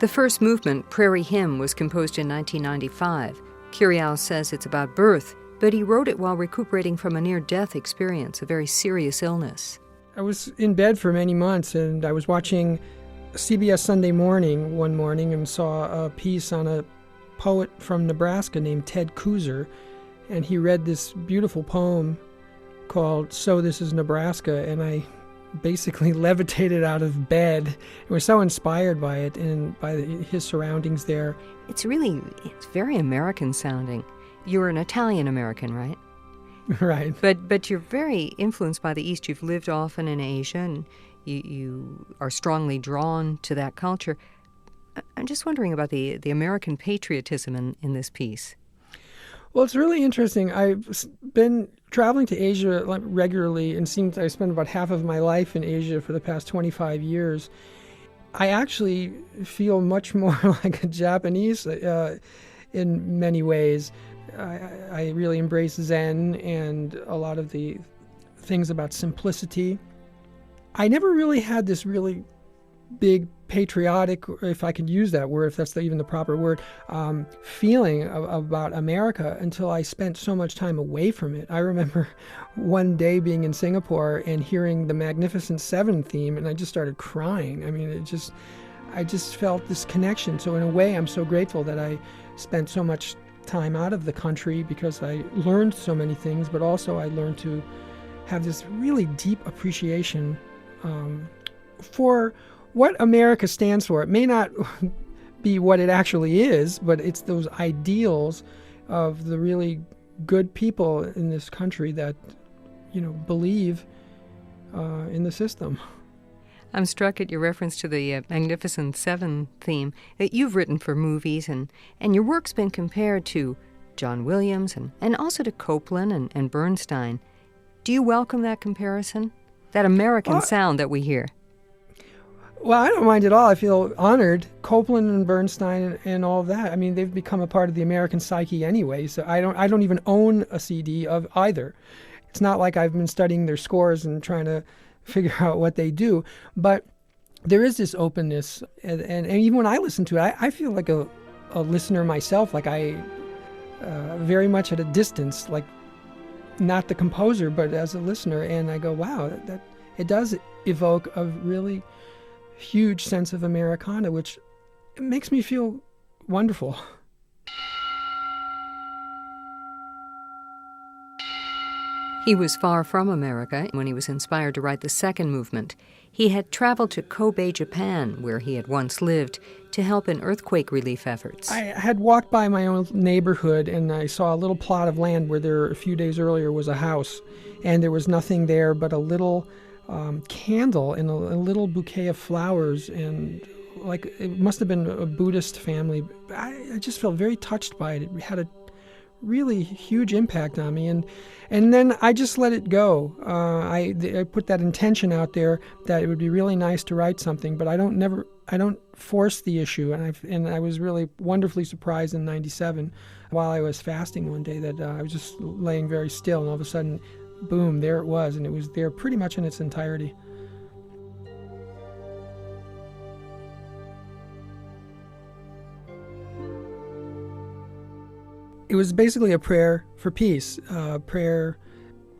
The first movement, Prairie Hymn, was composed in 1995. Curial says it's about birth, but he wrote it while recuperating from a near-death experience, a very serious illness. I was in bed for many months, and I was watching CBS Sunday Morning one morning and saw a piece on a poet from Nebraska named Ted Kooser, and he read this beautiful poem called So This Is Nebraska, and I basically levitated out of bed. I was so inspired by it and by his surroundings there. It's very American sounding. You're an Italian American, right? Right. But you're very influenced by the East. You've lived often in Asia, and you are strongly drawn to that culture. I'm just wondering about the American patriotism in this piece. Well, it's really interesting. I've been traveling to Asia regularly, and seems I spent about half of my life in Asia for the past 25 years. I actually feel much more like a Japanese in many ways. I really embrace Zen and a lot of the things about simplicity. I never really had this really big patriotic, if I could use that word, if that's even the proper word, feeling about America until I spent so much time away from it. I remember one day being in Singapore and hearing the Magnificent Seven theme, and I just started crying. I mean, I just felt this connection. So in a way, I'm so grateful that I spent so much time out of the country, because I learned so many things, but also I learned to have this really deep appreciation for what America stands for. It may not be what it actually is, but it's those ideals of the really good people in this country that, believe in the system. I'm struck at your reference to the Magnificent Seven theme that you've written for movies, and your work's been compared to John Williams and also to Copland and Bernstein. Do you welcome that comparison? That American sound that we hear? Well, I don't mind at all. I feel honored. Copland and Bernstein and all of that. I mean, they've become a part of the American psyche anyway, so I don't even own a CD of either. It's not like I've been studying their scores and trying to figure out what they do, but there is this openness, and even when I listen to it, I feel like a listener myself, like I very much at a distance, like not the composer, but as a listener, and I go, wow, that it does evoke a really huge sense of Americana, which makes me feel wonderful. He was far from America when he was inspired to write the second movement. He had traveled to Kobe, Japan, where he had once lived, to help in earthquake relief efforts. I had walked by my own neighborhood, and I saw a little plot of land where there, a few days earlier, was a house, and there was nothing there but a little candle and a little bouquet of flowers, and like it must have been a Buddhist family. I just felt very touched by it. It had a really huge impact on me, and then I just let it go. I put that intention out there that it would be really nice to write something, but I don't force the issue. And I was really wonderfully surprised in '97 while I was fasting one day that I was just laying very still, and all of a sudden, boom, there it was, and it was there pretty much in its entirety. It was basically a prayer for peace, a prayer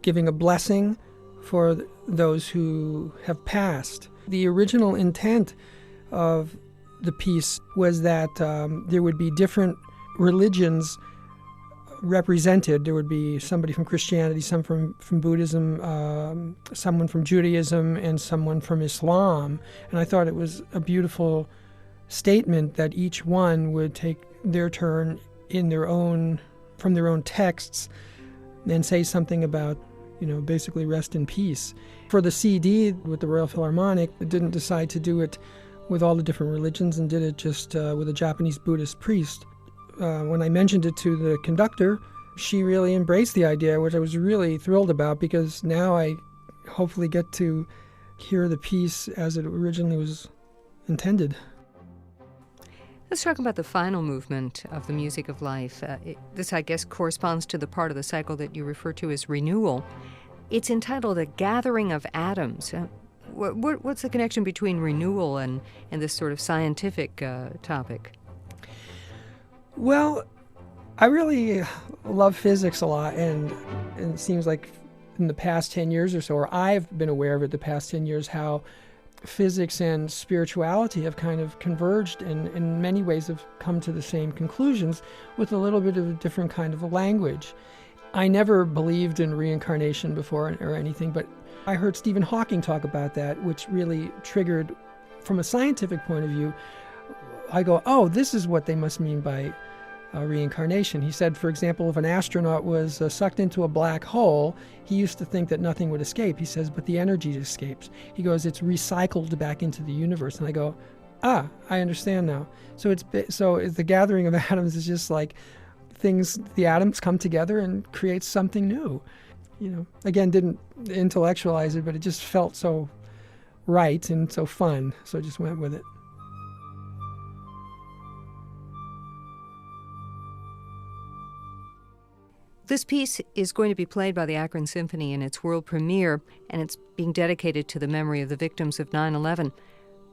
giving a blessing for those who have passed. The original intent of the piece was that there would be different religions represented. There would be somebody from Christianity, some from Buddhism, someone from Judaism, and someone from Islam. And I thought it was a beautiful statement that each one would take their turn in from their own texts and say something about, basically rest in peace. For the CD with the Royal Philharmonic, it didn't decide to do it with all the different religions and did it just with a Japanese Buddhist priest. When I mentioned it to the conductor, she really embraced the idea, which I was really thrilled about, because now I hopefully get to hear the piece as it originally was intended. Let's talk about the final movement of the Music of Life. This, I guess, corresponds to the part of the cycle that you refer to as renewal. It's entitled A Gathering of Atoms. What's the connection between renewal and this sort of scientific topic? Well, I really love physics a lot, and it seems like in the past 10 years or so, or I've been aware of it the past 10 years, how physics and spirituality have kind of converged and in many ways have come to the same conclusions with a little bit of a different kind of a language. I never believed in reincarnation before or anything, but I heard Stephen Hawking talk about that, which really triggered, from a scientific point of view, I go, oh, this is what they must mean by reincarnation. He said, for example, if an astronaut was sucked into a black hole, he used to think that nothing would escape. He says, but the energy escapes. He goes, it's recycled back into the universe. And I go, I understand now. So the gathering of atoms is just like the atoms come together and create something new. Again, didn't intellectualize it, but it just felt so right and so fun. So I just went with it. This piece is going to be played by the Akron Symphony in its world premiere, and it's being dedicated to the memory of the victims of 9/11.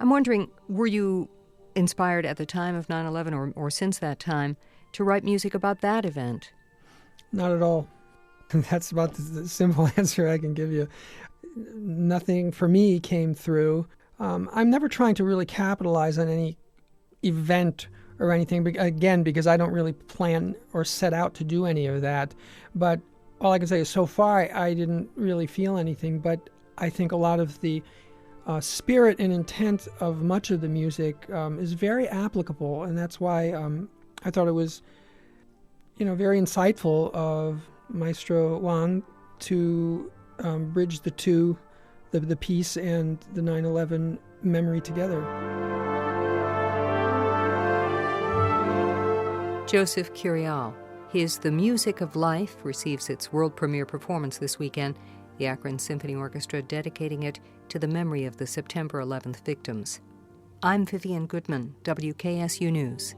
I'm wondering, were you inspired at the time of 9/11 or since that time to write music about that event? Not at all. That's about the simple answer I can give you. Nothing for me came through. I'm never trying to really capitalize on any event or anything, again, because I don't really plan or set out to do any of that. But all I can say is so far I didn't really feel anything, but I think a lot of the spirit and intent of much of the music is very applicable, and that's why I thought it was very insightful of Maestro Wang to bridge the two, the piece and the 9/11 memory together. Joseph Curial. His The Music of Life receives its world premiere performance this weekend, the Akron Symphony Orchestra dedicating it to the memory of the September 11th victims. I'm Vivian Goodman, WKSU News.